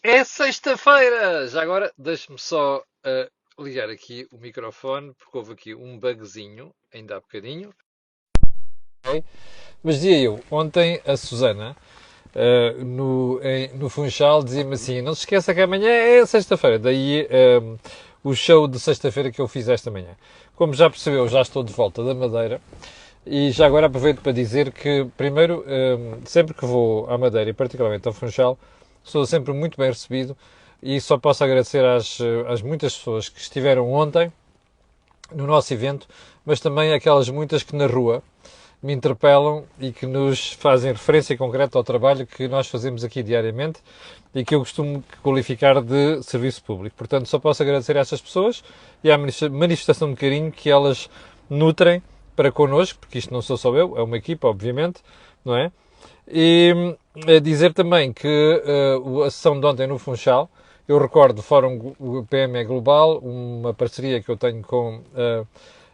É sexta-feira! Já agora, deixe-me só ligar aqui o microfone, porque houve aqui um bugzinho, ainda há bocadinho. Ok? Mas dizia eu, ontem a Susana, no Funchal, dizia-me assim: não se esqueça que amanhã é sexta-feira. Daí o show de sexta-feira que eu fiz esta manhã. Como já percebeu, já estou de volta da Madeira. E já agora aproveito para dizer que, primeiro, sempre que vou à Madeira, e particularmente ao Funchal, sou sempre muito bem recebido e só posso agradecer às muitas pessoas que estiveram ontem no nosso evento, mas também aquelas muitas que na rua me interpelam e que nos fazem referência concreta ao trabalho que nós fazemos aqui diariamente e que eu costumo qualificar de serviço público. Portanto, só posso agradecer a estas pessoas e à manifestação de carinho que elas nutrem para connosco, porque isto não sou só eu, é uma equipa, obviamente, não é? E dizer também que a sessão de ontem no Funchal, eu recordo o Fórum PME Global, uma parceria que eu tenho com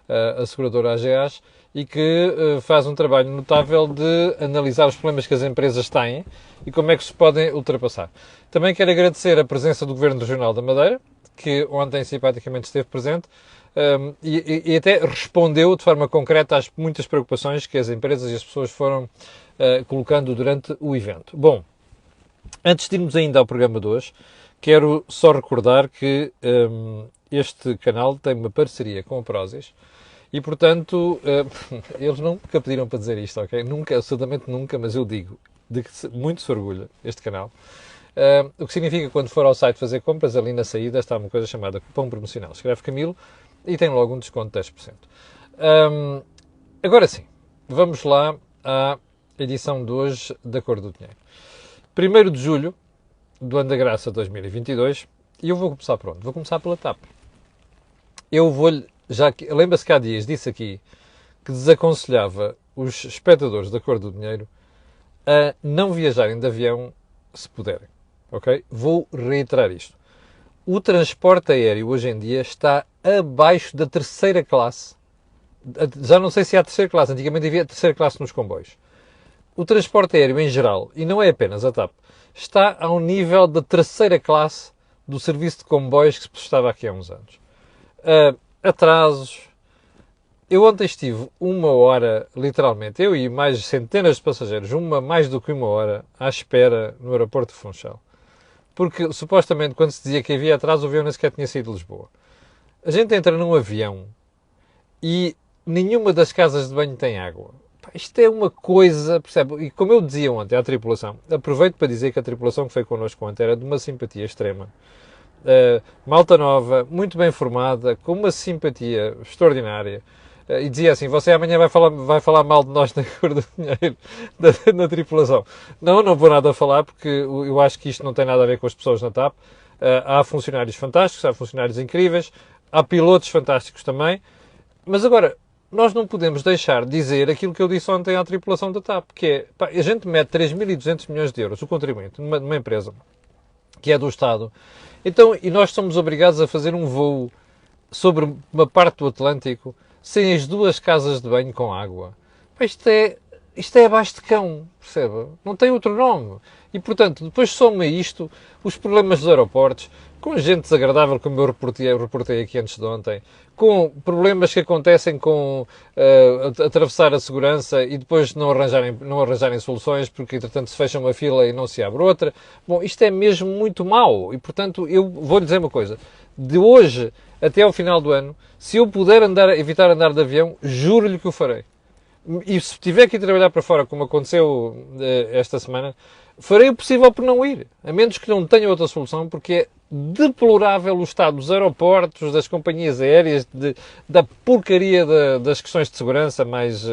a seguradora AGAs, e que faz um trabalho notável de analisar os problemas que as empresas têm e como é que se podem ultrapassar. Também quero agradecer a presença do Governo Regional da Madeira, que ontem simpaticamente esteve presente, e até respondeu de forma concreta às muitas preocupações que as empresas e as pessoas foram colocando durante o evento. Bom, antes de irmos ainda ao programa de hoje, quero só recordar que este canal tem uma parceria com a Prozis e, portanto, eles nunca pediram para dizer isto, ok? Nunca, absolutamente nunca, mas eu digo de que muito se orgulha este canal. O que significa que quando for ao site fazer compras, ali na saída está uma coisa chamada cupom promocional. Escreve Camilo e tem logo um desconto de 10%. Agora sim, vamos lá à edição de hoje da Cor do Dinheiro. 1º de julho do ano da graça 2022 e eu vou começar por onde? Vou começar pela TAP. Eu vou-lhe, lembra-se que há dias disse aqui que desaconselhava os espectadores da Cor do Dinheiro a não viajarem de avião se puderem, ok? Vou reiterar isto. O transporte aéreo hoje em dia está abaixo da terceira classe. Já não sei se há terceira classe, antigamente havia terceira classe nos comboios. O transporte aéreo em geral, e não é apenas a TAP, está ao nível da terceira classe do serviço de comboios que se prestava aqui há uns anos. Atrasos. Eu ontem estive uma hora, literalmente, eu e mais centenas de passageiros, mais do que uma hora, à espera no aeroporto de Funchal. Porque, supostamente, quando se dizia que havia atraso, o avião nem sequer tinha saído de Lisboa. A gente entra num avião e nenhuma das casas de banho tem água. Isto é uma coisa, percebe? E como eu dizia ontem à tripulação, aproveito para dizer que a tripulação que foi connosco ontem era de uma simpatia extrema. Malta nova, muito bem formada, com uma simpatia extraordinária. E dizia assim: você amanhã vai falar mal de nós na Cor do Dinheiro, na tripulação. Não, não vou nada falar, porque eu acho que isto não tem nada a ver com as pessoas na TAP. Há funcionários fantásticos, há funcionários incríveis, há pilotos fantásticos também. Mas agora, nós não podemos deixar de dizer aquilo que eu disse ontem à tripulação da TAP, que é, pá, a gente mete 3.200 milhões de euros, o contribuinte, numa empresa que é do Estado, então, e nós somos obrigados a fazer um voo sobre uma parte do Atlântico sem as duas casas de banho com água. Pá, isto é abaixo de cão, percebe? Não tem outro nome. E, portanto, depois soma isto, os problemas dos aeroportos, com gente desagradável, como eu reportei aqui antes de ontem, com problemas que acontecem com atravessar a segurança e depois não arranjarem soluções porque, entretanto, se fecha uma fila e não se abre outra. Bom, isto é mesmo muito mau e, portanto, eu vou-lhe dizer uma coisa. De hoje até ao final do ano, se eu puder evitar andar de avião, juro-lhe que o farei. E se tiver que ir trabalhar para fora, como aconteceu esta semana, farei o possível por não ir. A menos que não tenha outra solução, porque é deplorável o estado dos aeroportos, das companhias aéreas, da porcaria das questões de segurança, mais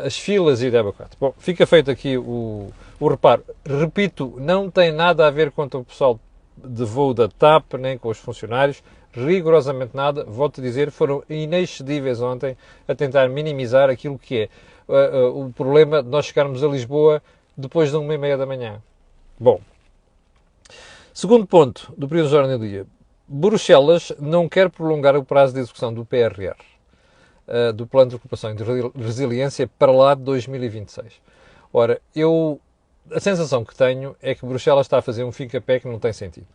as filas e de quatro. Bom, fica feito aqui o reparo. Repito, não tem nada a ver contra o pessoal de voo da TAP, nem com os funcionários, rigorosamente nada. Volto a dizer, foram inexcedíveis ontem a tentar minimizar aquilo que é o problema de nós chegarmos a Lisboa depois de 1h30 da manhã. Bom, segundo ponto do período de ordem do dia. Bruxelas não quer prolongar o prazo de execução do PRR, do Plano de Recuperação e de Resiliência, para lá de 2026. Ora, eu a sensação que tenho é que Bruxelas está a fazer um fica-pé que não tem sentido.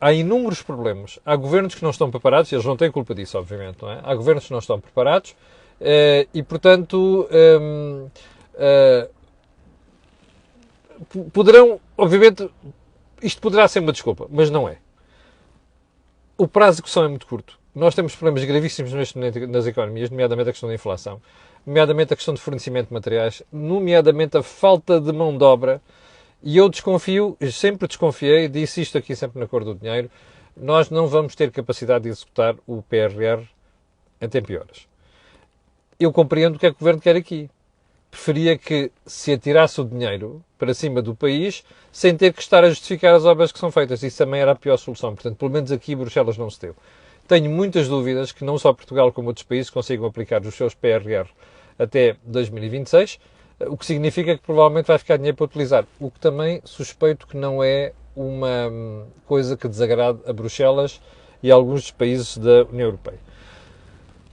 Há inúmeros problemas. Há governos que não estão preparados, e eles não têm culpa disso, obviamente, não é? Há governos que não estão preparados e, portanto, poderão, obviamente, isto poderá ser uma desculpa, mas não é. O prazo de execução é muito curto. Nós temos problemas gravíssimos neste momento nas economias, nomeadamente a questão da inflação, nomeadamente a questão de fornecimento de materiais, nomeadamente a falta de mão de obra. E eu desconfio, sempre desconfiei, disse isto aqui sempre na cor do dinheiro, nós não vamos ter capacidade de executar o PRR em tempo e horas. Eu compreendo o que é que o Governo quer aqui. Preferia que se atirasse o dinheiro para cima do país sem ter que estar a justificar as obras que são feitas. Isso também era a pior solução. Portanto, pelo menos aqui Bruxelas não se deu. Tenho muitas dúvidas que não só Portugal como outros países consigam aplicar os seus PRR até 2026, o que significa que provavelmente vai ficar dinheiro para utilizar. O que também suspeito que não é uma coisa que desagrade a Bruxelas e a alguns dos países da União Europeia.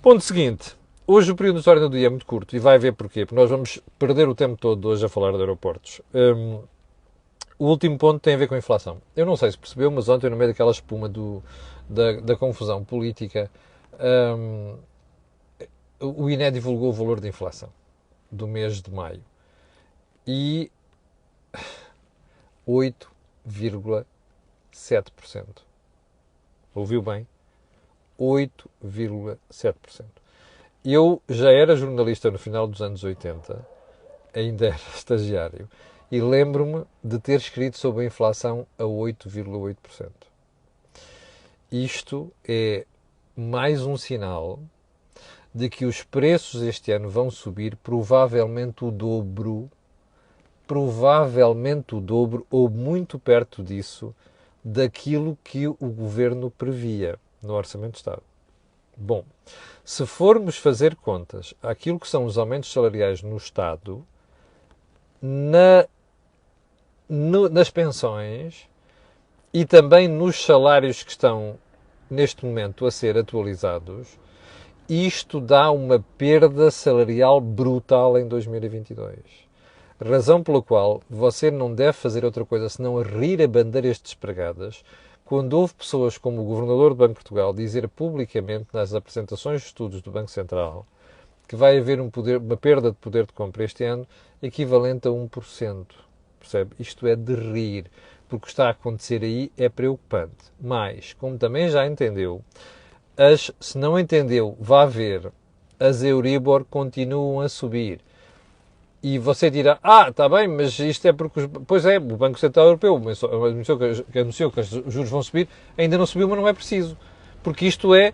Ponto seguinte. Hoje o período de história do dia é muito curto e vai ver porquê. Porque nós vamos perder o tempo todo hoje a falar de aeroportos. O último ponto tem a ver com a inflação. Eu não sei se percebeu, mas ontem, no meio daquela espuma da confusão política, o INE divulgou o valor da inflação do mês de maio e 8,7%. Ouviu bem? 8,7%. Eu já era jornalista no final dos anos 80, ainda era estagiário, e lembro-me de ter escrito sobre a inflação a 8,8%. Isto é mais um sinal de que os preços este ano vão subir provavelmente o dobro, ou muito perto disso, daquilo que o Governo previa no Orçamento de Estado. Bom, se formos fazer contas àquilo que são os aumentos salariais no Estado, nas pensões e também nos salários que estão neste momento a ser atualizados, isto dá uma perda salarial brutal em 2022. Razão pela qual você não deve fazer outra coisa senão rir a bandeiras despregadas quando houve pessoas como o Governador do Banco de Portugal dizer publicamente nas apresentações de estudos do Banco Central que vai haver uma perda de poder de compra este ano equivalente a 1%. Percebe? Isto é de rir, porque o que está a acontecer aí é preocupante. Mas, como também já entendeu, se não entendeu, vá ver, as Euribor continuam a subir. E você dirá, está bem, mas isto é porque... Pois é, o Banco Central Europeu anunciou que os juros vão subir, ainda não subiu, mas não é preciso. Porque isto é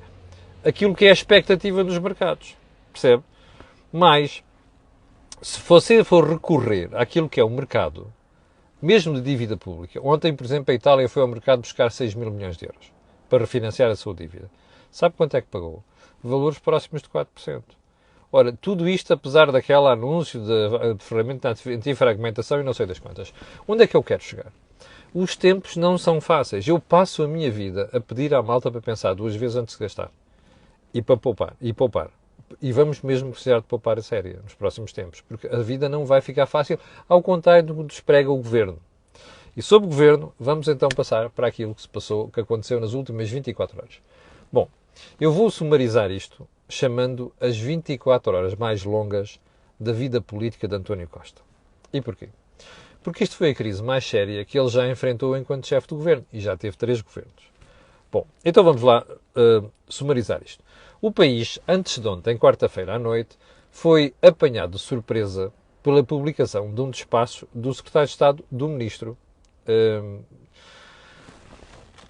aquilo que é a expectativa dos mercados. Percebe? Mas, se você for recorrer àquilo que é o mercado, mesmo de dívida pública, ontem, por exemplo, a Itália foi ao mercado buscar 6 mil milhões de euros para refinanciar a sua dívida. Sabe quanto é que pagou? Valores próximos de 4%. Ora, tudo isto apesar daquele anúncio de ferramenta de antifragmentação e não sei das quantas. Onde é que eu quero chegar? Os tempos não são fáceis. Eu passo a minha vida a pedir à malta para pensar 2 vezes antes de gastar. E para poupar. E vamos mesmo precisar de poupar a sério nos próximos tempos. Porque a vida não vai ficar fácil, ao contrário do que nos prega o Governo. E sobre o Governo, vamos então passar para aquilo que aconteceu nas últimas 24 horas. Bom, eu vou sumarizar isto chamando as 24 horas mais longas da vida política de António Costa. E porquê? Porque isto foi a crise mais séria que ele já enfrentou enquanto chefe do governo. E já teve 3 governos. Bom, então vamos lá sumarizar isto. O país, antes de ontem, quarta-feira à noite, foi apanhado de surpresa pela publicação de um despacho do secretário de Estado do ministro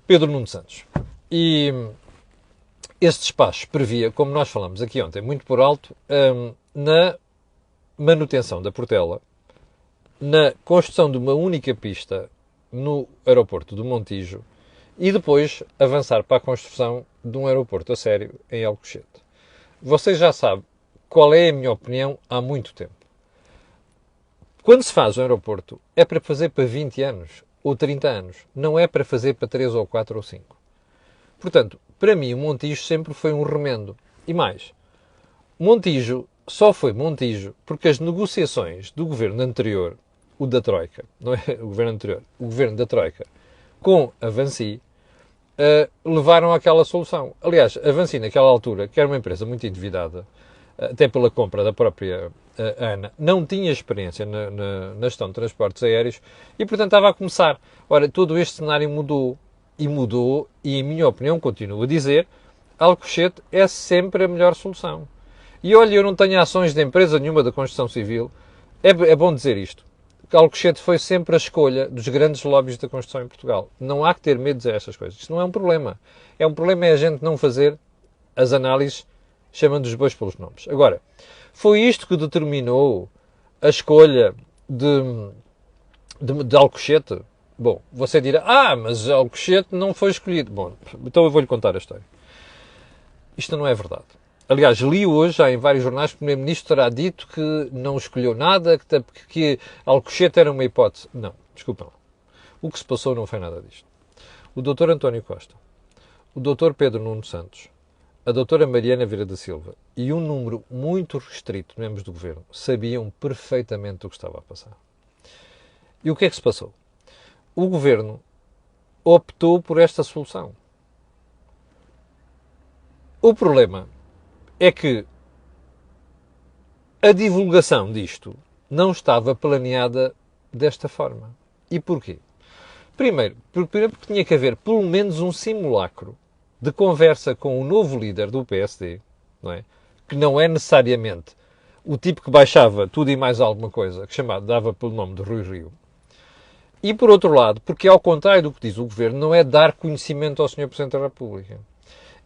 Pedro Nuno Santos. E esse despacho previa, como nós falamos aqui ontem, muito por alto, na manutenção da Portela, na construção de uma única pista no aeroporto do Montijo e depois avançar para a construção de um aeroporto a sério em Alcochete. Você já sabe qual é a minha opinião há muito tempo. Quando se faz um aeroporto, é para fazer para 20 anos ou 30 anos, não é para fazer para 3 ou 4 ou 5. Portanto, para mim, o Montijo sempre foi um remendo. E mais, Montijo só foi Montijo porque as negociações do governo anterior o da Troika, não é o governo anterior, o governo da Troika, com a Vinci, levaram àquela solução. Aliás, a Vinci, naquela altura, que era uma empresa muito endividada, até pela compra da própria ANA, não tinha experiência na gestão de transportes aéreos e, portanto, estava a começar. Ora, todo este cenário mudou, e em minha opinião, continuo a dizer, Alcochete é sempre a melhor solução. E olha, eu não tenho ações de empresa nenhuma da construção civil, é bom dizer isto. Alcochete foi sempre a escolha dos grandes lobbies da construção em Portugal. Não há que ter medo a estas coisas. Isto não é um problema. É um problema a gente não fazer as análises chamando os bois pelos nomes. Agora, foi isto que determinou a escolha de Alcochete? Bom, você dirá, mas Alcochete não foi escolhido. Bom, então eu vou-lhe contar a história. Isto não é verdade. Aliás, li hoje, já em vários jornais, que o Primeiro-Ministro terá dito que não escolheu nada, que Alcochete era uma hipótese. Não, desculpem lá. O que se passou não foi nada disto. O Dr. António Costa, o Dr. Pedro Nuno Santos, a Dra. Mariana Vieira da Silva e um número muito restrito de membros do Governo sabiam perfeitamente o que estava a passar. E o que é que se passou? O Governo optou por esta solução. O problema é que a divulgação disto não estava planeada desta forma. E porquê? Primeiro, porque tinha que haver pelo menos um simulacro de conversa com o novo líder do PSD, não é? Que não é necessariamente o tipo que baixava tudo e mais alguma coisa, que dava pelo nome de Rui Rio. E por outro lado, porque ao contrário do que diz o Governo, não é dar conhecimento ao Sr. Presidente da República.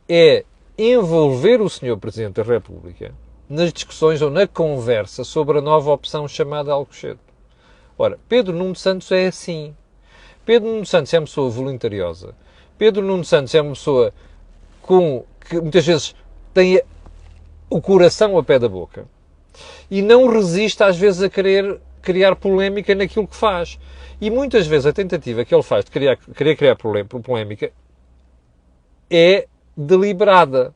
É envolver o Sr. Presidente da República nas discussões ou na conversa sobre a nova opção chamada Alcochete. Ora, Pedro Nuno Santos é assim. Pedro Nuno Santos é uma pessoa voluntariosa. Pedro Nuno Santos é uma pessoa que muitas vezes tem o coração a pé da boca e não resiste às vezes a querer criar polémica naquilo que faz. E muitas vezes a tentativa que ele faz de querer criar polémica é deliberada.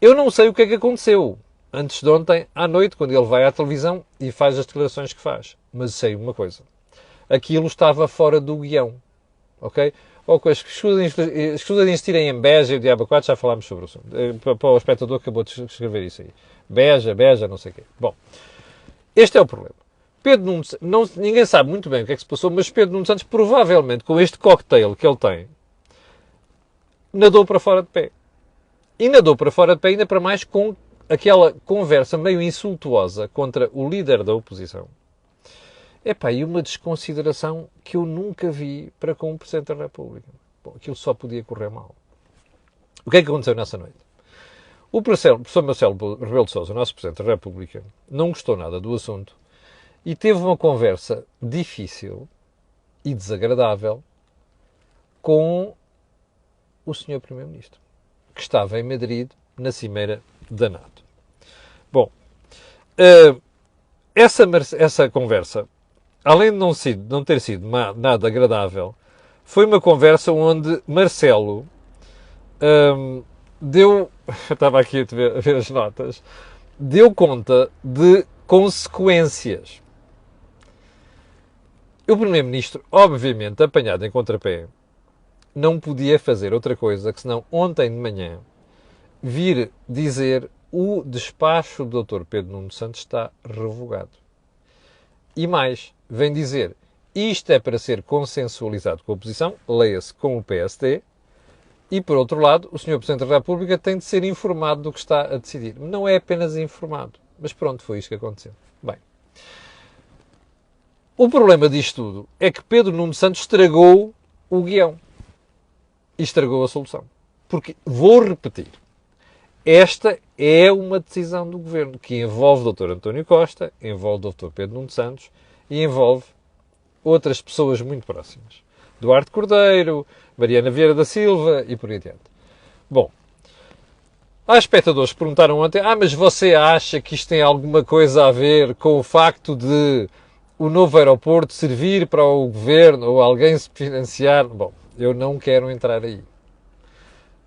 Eu não sei o que é que aconteceu antes de ontem à noite, quando ele vai à televisão e faz as declarações que faz. Mas sei uma coisa. Aquilo estava fora do guião. Ok? Ou com as escusas de insistirem em Beja e o Diabo 4, já falámos sobre o assunto. Para o espectador que acabou de escrever isso aí. Beja, não sei o quê. Bom, este é o problema. Pedro Nuno Santos, ninguém sabe muito bem o que é que se passou, mas Pedro Nuno Santos, provavelmente, com este cocktail que ele tem, nadou para fora de pé. E nadou para fora de pé ainda para mais com aquela conversa meio insultuosa contra o líder da oposição. Epá, e uma desconsideração que eu nunca vi para com o Presidente da República. Bom, aquilo só podia correr mal. O que é que aconteceu nessa noite? O professor Marcelo Rebelo de Sousa, o nosso Presidente da República, não gostou nada do assunto e teve uma conversa difícil e desagradável com o Sr. Primeiro-Ministro, que estava em Madrid, na cimeira da NATO. Bom, essa conversa, além de não ter sido nada agradável, foi uma conversa onde Marcelo deu, eu estava aqui a ver as notas, deu conta de consequências. O Primeiro-Ministro, obviamente, apanhado em contrapé, não podia fazer outra coisa que senão ontem de manhã vir dizer o despacho do Dr. Pedro Nuno Santos está revogado. E mais, vem dizer isto é para ser consensualizado com a oposição, leia-se com o PSD, e por outro lado, o Sr. Presidente da República tem de ser informado do que está a decidir. Não é apenas informado, mas pronto, foi isto que aconteceu. Bem, o problema disto tudo é que Pedro Nuno Santos estragou o guião. E estragou a solução. Porque, vou repetir, esta é uma decisão do Governo que envolve o Dr. António Costa, envolve o Dr. Pedro Nuno Santos e envolve outras pessoas muito próximas. Duarte Cordeiro, Mariana Vieira da Silva e por aí adiante. Bom, há espectadores que perguntaram ontem, mas você acha que isto tem alguma coisa a ver com o facto de o novo aeroporto servir para o Governo ou alguém se financiar? Bom, eu não quero entrar aí.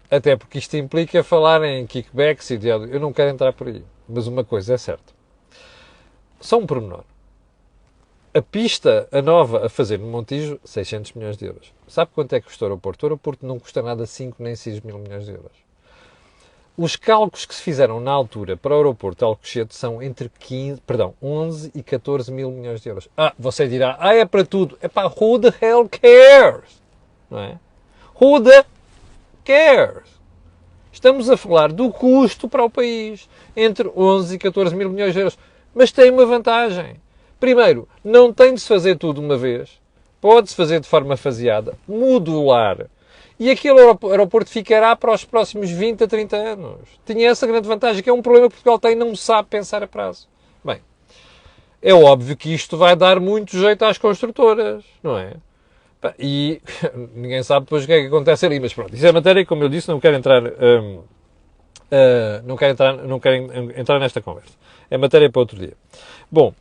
Até porque isto implica falar em kickbacks e eu não quero entrar por aí. Mas uma coisa é certa. Só um pormenor. A pista, a nova, a fazer no Montijo, 600 milhões de euros. Sabe quanto é que custa o aeroporto? O aeroporto não custa nada 5 nem 6 mil milhões de euros. Os cálculos que se fizeram na altura para o aeroporto de Alcochete são entre 11 e 14 mil milhões de euros. Você dirá, é para tudo. É para who the hell cares? Não é? Who the cares? Estamos a falar do custo para o país, entre 11 e 14 mil milhões de euros. Mas tem uma vantagem. Primeiro, não tem de se fazer tudo uma vez. Pode-se fazer de forma faseada, modular. E aquele aeroporto ficará para os próximos 20 a 30 anos. Tinha essa grande vantagem, que é um problema que Portugal tem, não sabe pensar a prazo. Bem, é óbvio que isto vai dar muito jeito às construtoras, não é? E ninguém sabe depois o que é que acontece ali, mas pronto, isso é matéria, como eu disse, não quero entrar, não quero entrar nesta conversa. É matéria para outro dia. Bom,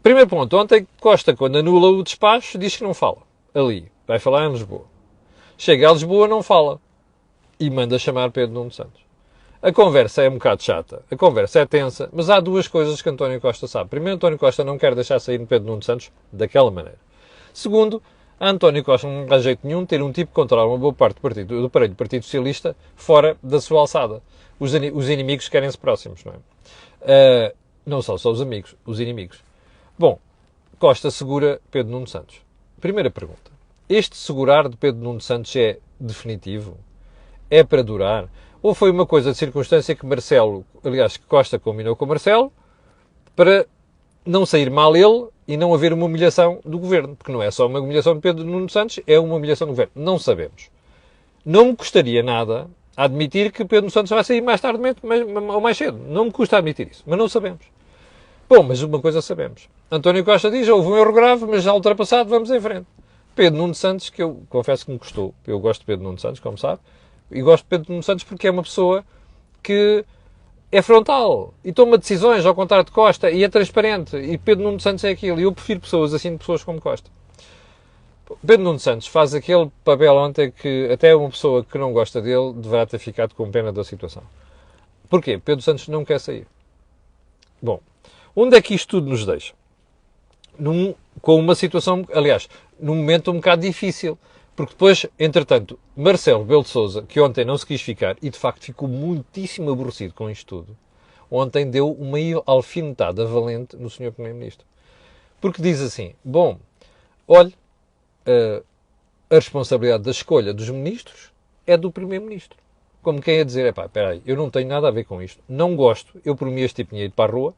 primeiro ponto, ontem Costa, quando anula o despacho, diz que não fala. Ali, vai falar em Lisboa. Chega a Lisboa, não fala. E manda chamar Pedro Nuno Santos. A conversa é um bocado chata, a conversa é tensa, mas há duas coisas que António Costa sabe. Primeiro, António Costa não quer deixar sair Pedro Nuno Santos daquela maneira. Segundo, a António Costa não dá jeito nenhum ter um tipo que controla uma boa parte do aparelho do Partido Socialista fora da sua alçada. Os inimigos querem-se próximos, não é? Não são só os amigos, os inimigos. Bom, Costa segura Pedro Nuno Santos. Primeira pergunta. Este segurar de Pedro Nuno Santos é definitivo? É para durar? Ou foi uma coisa de circunstância que que Costa combinou com Marcelo para não sair mal ele e não haver uma humilhação do governo? Porque não é só uma humilhação de Pedro Nuno Santos, é uma humilhação do governo. Não sabemos. Não me custaria nada admitir que Pedro Nuno Santos vai sair mais tarde ou mais cedo. Não me custa admitir isso, mas não sabemos. Bom, mas uma coisa sabemos. António Costa diz, houve um erro grave, mas já ultrapassado, vamos em frente. Pedro Nuno Santos, que eu confesso que me custou. Eu gosto de Pedro Nuno Santos, como sabe. E gosto de Pedro Nuno Santos porque é uma pessoa que é frontal e toma decisões ao contrário de Costa e é transparente. E Pedro Nuno Santos é aquilo. E eu prefiro pessoas assim de pessoas como Costa. Pedro Nuno Santos faz aquele papel ontem que até uma pessoa que não gosta dele deverá ter ficado com pena da situação. Porquê? Pedro Santos não quer sair. Bom, onde é que isto tudo nos deixa? Com uma situação, aliás, num momento um bocado difícil. Porque depois, entretanto, Marcelo Rebelo de Sousa, que ontem não se quis ficar, e de facto ficou muitíssimo aborrecido com isto tudo, ontem deu uma alfinetada valente no Sr. Primeiro-Ministro. Porque diz assim, bom, olha, a responsabilidade da escolha dos ministros é do Primeiro-Ministro. Como quem ia dizer, espera aí, eu não tenho nada a ver com isto, não gosto, eu por mim este tipo tinha ido para a rua,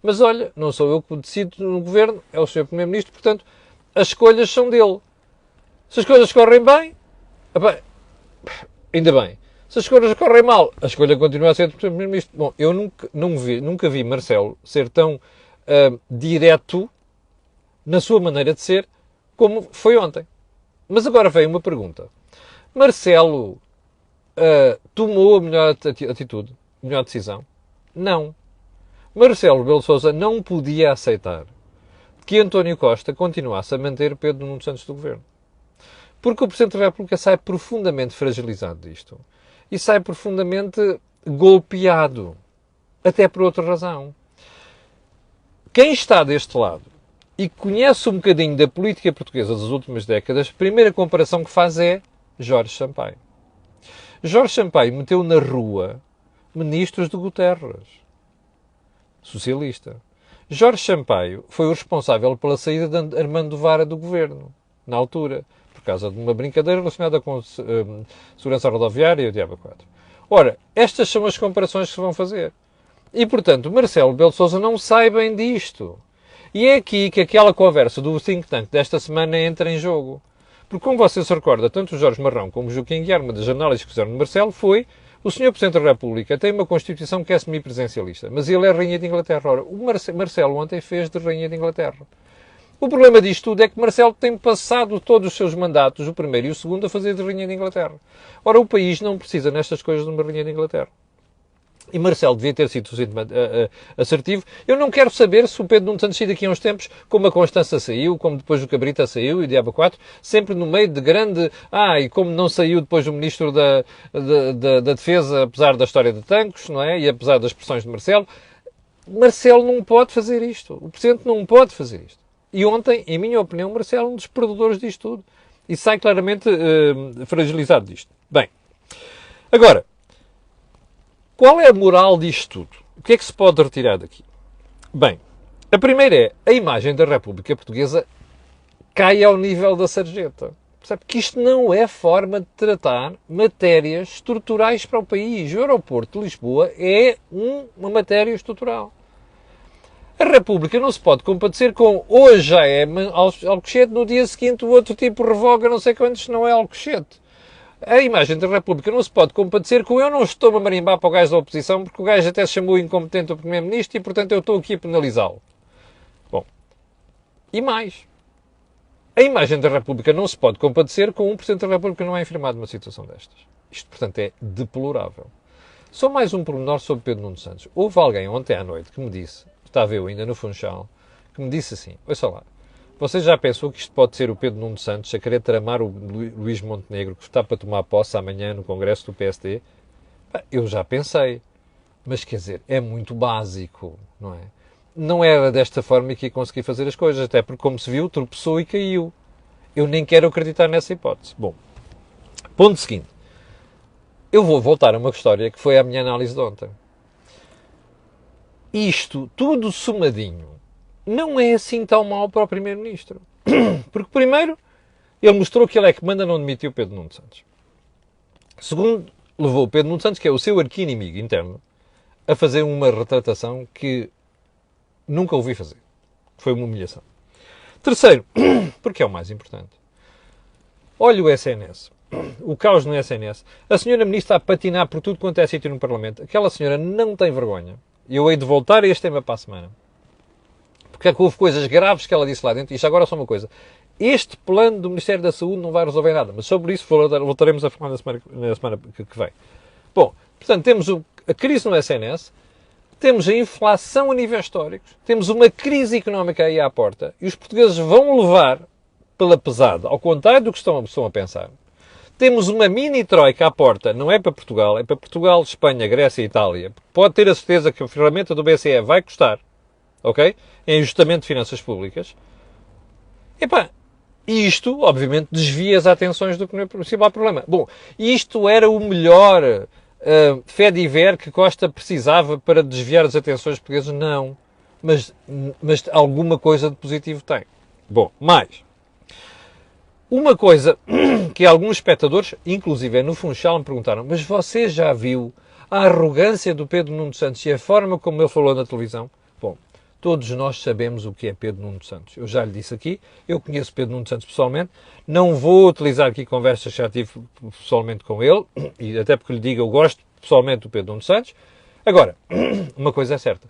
mas olha, não sou eu que decido no governo, é o Sr. Primeiro-Ministro, portanto, as escolhas são dele. Se as coisas correm bem, ainda bem. Se as coisas correm mal, a escolha continua a ser do Primeiro-Ministro. Bom, eu nunca vi Marcelo ser tão direto na sua maneira de ser como foi ontem. Mas agora vem uma pergunta. Marcelo tomou a melhor atitude, a melhor decisão? Não. Marcelo Rebelo de Sousa não podia aceitar que António Costa continuasse a manter Pedro Nuno Santos do governo. Porque o Presidente da República sai profundamente fragilizado disto. E sai profundamente golpeado. Até por outra razão. Quem está deste lado e conhece um bocadinho da política portuguesa das últimas décadas, a primeira comparação que faz é Jorge Sampaio. Jorge Sampaio meteu na rua ministros de Guterres. Socialista. Jorge Sampaio foi o responsável pela saída de Armando Vara do governo, na altura. Por causa de uma brincadeira relacionada com segurança rodoviária e o Diabo 4. Ora, estas são as comparações que se vão fazer. E, portanto, Marcelo Rebelo de Sousa não sai bem disto. E é aqui que aquela conversa do think tank desta semana entra em jogo. Porque, como você se recorda, tanto o Jorge Marrão como o Joaquim Guiar, uma das análises que fizeram de Marcelo foi o Sr. Presidente da República tem uma Constituição que é semipresencialista, mas ele é Rainha de Inglaterra. Ora, o Marcelo ontem fez de Rainha de Inglaterra. O problema disto tudo é que Marcelo tem passado todos os seus mandatos, o primeiro e o segundo, a fazer de Rainha de Inglaterra. Ora, o país não precisa nestas coisas de uma Rainha de Inglaterra. E Marcelo devia ter sido assertivo. Eu não quero saber se o Pedro Nuno Santos sair daqui a uns tempos, como a Constança saiu, como depois o Cabrita saiu e o Diabo 4, sempre no meio de grande... e como não saiu depois o Ministro da Defesa, apesar da história de Tancos, não é? E apesar das pressões de Marcelo. Marcelo não pode fazer isto. O Presidente não pode fazer isto. E ontem, em minha opinião, Marcelo é um dos perdedores disto tudo. E sai claramente fragilizado disto. Bem, agora, qual é a moral disto tudo? O que é que se pode retirar daqui? Bem, a primeira é a imagem da República Portuguesa cai ao nível da sarjeta. Percebe que isto não é forma de tratar matérias estruturais para o país. O aeroporto de Lisboa é uma matéria estrutural. A República não se pode compadecer com hoje já é Alcochete, no dia seguinte o outro tipo revoga não sei quantos, não é Alcochete. A imagem da República não se pode compadecer com eu não estou a marimbar para o gajo da oposição porque o gajo até se chamou incompetente o Primeiro-Ministro e portanto eu estou aqui a penalizá-lo. Bom, e mais. A imagem da República não se pode compadecer com 1% da República não é informado numa situação destas. Isto, portanto, é deplorável. Só mais um pormenor sobre Pedro Nuno Santos. Houve alguém ontem à noite que me disse, estava eu ainda no Funchal, que me disse assim, ouça lá, você já pensou que isto pode ser o Pedro Nuno Santos a querer tramar o Luís Montenegro, que está para tomar posse amanhã no Congresso do PSD? Eu já pensei, mas quer dizer, é muito básico, não é? Não era desta forma que ia conseguir fazer as coisas, até porque, como se viu, tropeçou e caiu. Eu nem quero acreditar nessa hipótese. Bom, ponto seguinte. Eu vou voltar a uma história que foi a minha análise de ontem. Isto, tudo somadinho, não é assim tão mau para o Primeiro-Ministro. Porque, primeiro, ele mostrou que ele é que manda, não demitiu Pedro Nuno Santos. Segundo, levou o Pedro Nuno Santos, que é o seu arqui-inimigo interno, a fazer uma retratação que nunca ouvi fazer. Foi uma humilhação. Terceiro, porque é o mais importante. Olha o SNS. O caos no SNS. A senhora ministra a patinar por tudo quanto é sítio no Parlamento. Aquela senhora não tem vergonha. E eu hei de voltar a este tema para a semana. Porque é que houve coisas graves que ela disse lá dentro. Isto agora é só uma coisa. Este plano do Ministério da Saúde não vai resolver nada. Mas sobre isso voltaremos a falar na semana que vem. Bom, portanto, temos a crise no SNS. Temos a inflação a níveis históricos, temos uma crise económica aí à porta e os portugueses vão levar pela pesada, ao contrário do que estão a pensar. Temos uma mini-troika à porta, não é para Portugal, é para Portugal, Espanha, Grécia e Itália. Pode ter a certeza que a ferramenta do BCE vai custar, ok? Em ajustamento de finanças públicas. Epá, isto, obviamente, desvia as atenções do que não é o principal problema. Bom, isto era o melhor fé de ver que Costa precisava para desviar as atenções portuguesas? Não. Mas alguma coisa de positivo tem. Bom, mais. Uma coisa que alguns espectadores, inclusive no Funchal, me perguntaram, mas você já viu a arrogância do Pedro Nuno Santos e a forma como ele falou na televisão? Bom, todos nós sabemos o que é Pedro Nuno Santos. Eu já lhe disse aqui, eu conheço Pedro Nuno Santos pessoalmente, não vou utilizar aqui conversas que já tive pessoalmente com ele, e até porque lhe digo, eu gosto pessoalmente do Pedro Nuno Santos. Agora, uma coisa é certa.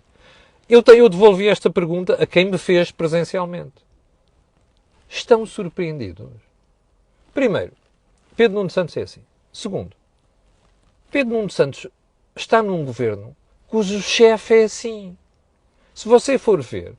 Eu devolvi esta pergunta a quem me fez presencialmente. Estão surpreendidos? Primeiro, Pedro Nuno Santos é assim. Segundo, Pedro Nuno Santos está num governo cujo chefe é assim. Se você for ver,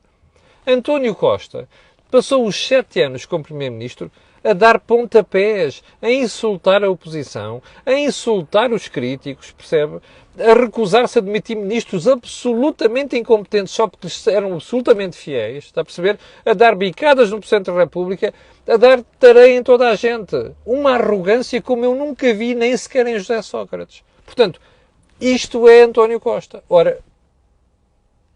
António Costa passou os 7 anos como Primeiro-Ministro a dar pontapés, a insultar a oposição, a insultar os críticos, percebe? A recusar-se a admitir ministros absolutamente incompetentes só porque eram absolutamente fiéis, está a perceber? A dar bicadas no Presidente da República, a dar tareia em toda a gente. Uma arrogância como eu nunca vi, nem sequer em José Sócrates. Portanto, isto é António Costa. Ora,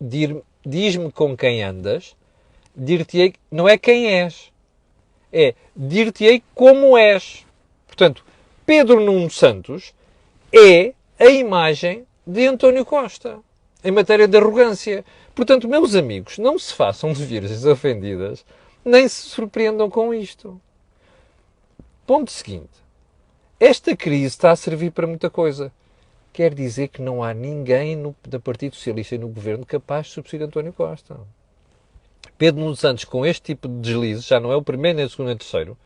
diz-me com quem andas, dir-te-ei, não é quem és, é dir-te-ei como és. Portanto, Pedro Nuno Santos é a imagem de António Costa, em matéria de arrogância. Portanto, meus amigos, não se façam de virgens ofendidas, nem se surpreendam com isto. Ponto seguinte. Esta crise está a servir para muita coisa. Quer dizer que não há ninguém do Partido Socialista e no Governo capaz de substituir António Costa. Pedro Nuno Santos, com este tipo de deslize, já não é o primeiro, nem o segundo, nem o terceiro,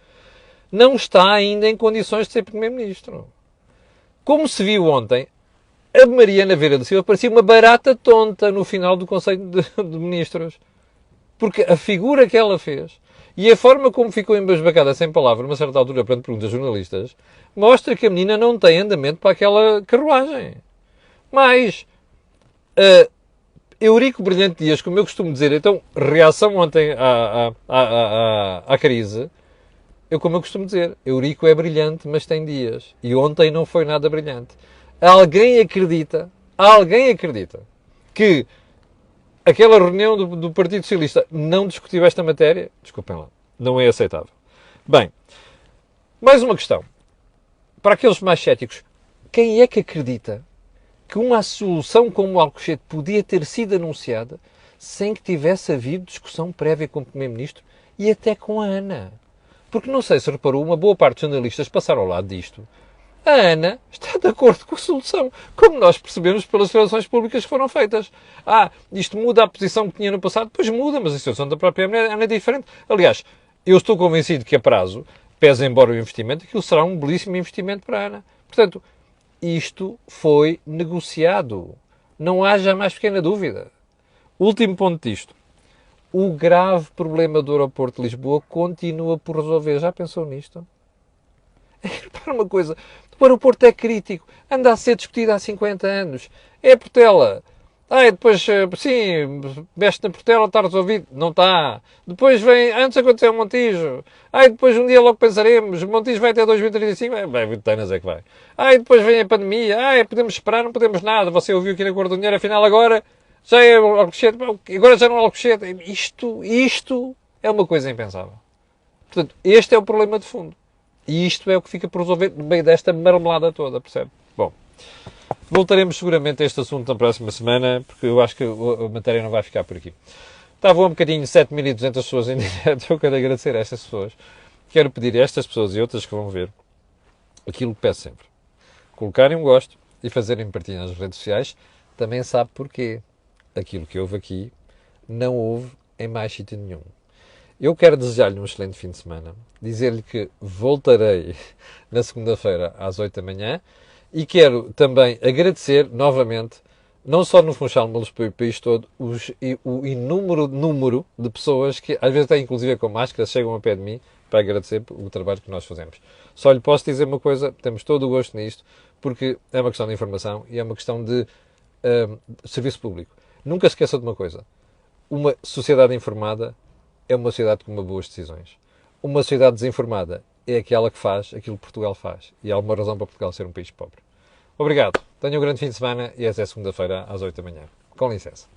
não está ainda em condições de ser Primeiro-Ministro. Como se viu ontem, a Mariana Vieira da Silva parecia uma barata tonta no final do Conselho de Ministros. Porque a figura que ela fez e a forma como ficou embasbacada sem palavra, numa certa altura, perante perguntas jornalistas, mostra que a menina não tem andamento para aquela carruagem. Mas Eurico Brilhante Dias, como eu costumo dizer, então, reação ontem à crise, como eu costumo dizer, Eurico é brilhante, mas tem dias. E ontem não foi nada brilhante. Alguém acredita que aquela reunião do Partido Socialista não discutiu esta matéria? Desculpem lá, não é aceitável. Bem, mais uma questão. Para aqueles mais céticos, quem é que acredita que uma solução como o Alcochete podia ter sido anunciada sem que tivesse havido discussão prévia com o Primeiro-Ministro e até com a Ana? Porque não sei se reparou, uma boa parte dos jornalistas passaram ao lado disto. A Ana está de acordo com a solução, como nós percebemos pelas declarações públicas que foram feitas. Isto muda a posição que tinha no passado? Pois muda, mas a situação da própria Ana é diferente. Aliás, eu estou convencido que a prazo, pese embora o investimento, aquilo será um belíssimo investimento para a Ana. Portanto, isto foi negociado. Não haja mais pequena dúvida. Último ponto disto. O grave problema do aeroporto de Lisboa continua por resolver. Já pensou nisto? Repara uma coisa. O aeroporto é crítico. Anda a ser discutido há 50 anos. É a Portela. Depois, sim, veste na Portela, está resolvido. Não está. Depois vem, antes aconteceu o Montijo. Depois um dia logo pensaremos, o Montijo vai até 2035. Bem, 20 anos é que vai. Depois vem a pandemia. Podemos esperar, não podemos nada. Você ouviu aqui na Cor do Dinheiro, afinal agora já é o Alcochete. Agora já não é o Alcochete. Isto é uma coisa impensável. Portanto, este é o problema de fundo. E isto é o que fica por resolver no meio desta marmelada toda, percebe? Bom, voltaremos seguramente a este assunto na próxima semana, porque eu acho que a matéria não vai ficar por aqui. Estava um bocadinho 7.200 pessoas em direto. Eu quero agradecer a estas pessoas. Quero pedir a estas pessoas e outras que vão ver aquilo que peço sempre. Colocarem um gosto e fazerem partilha nas redes sociais. Também sabe porquê. Aquilo que houve aqui não houve em mais sítio nenhum. Eu quero desejar-lhe um excelente fim de semana, dizer-lhe que voltarei na segunda-feira às 8 da manhã e quero também agradecer novamente, não só no Funchal, mas pelo país todo, o inúmero número de pessoas que, às vezes até inclusive com máscaras, chegam a pé de mim para agradecer o trabalho que nós fazemos. Só lhe posso dizer uma coisa, temos todo o gosto nisto, porque é uma questão de informação e é uma questão de serviço público. Nunca se esqueça de uma coisa, uma sociedade informada é uma sociedade com boas decisões. Uma sociedade desinformada é aquela que faz aquilo que Portugal faz. E há alguma razão para Portugal ser um país pobre. Obrigado. Tenha um grande fim de semana e até segunda-feira às 8 da manhã. Com licença.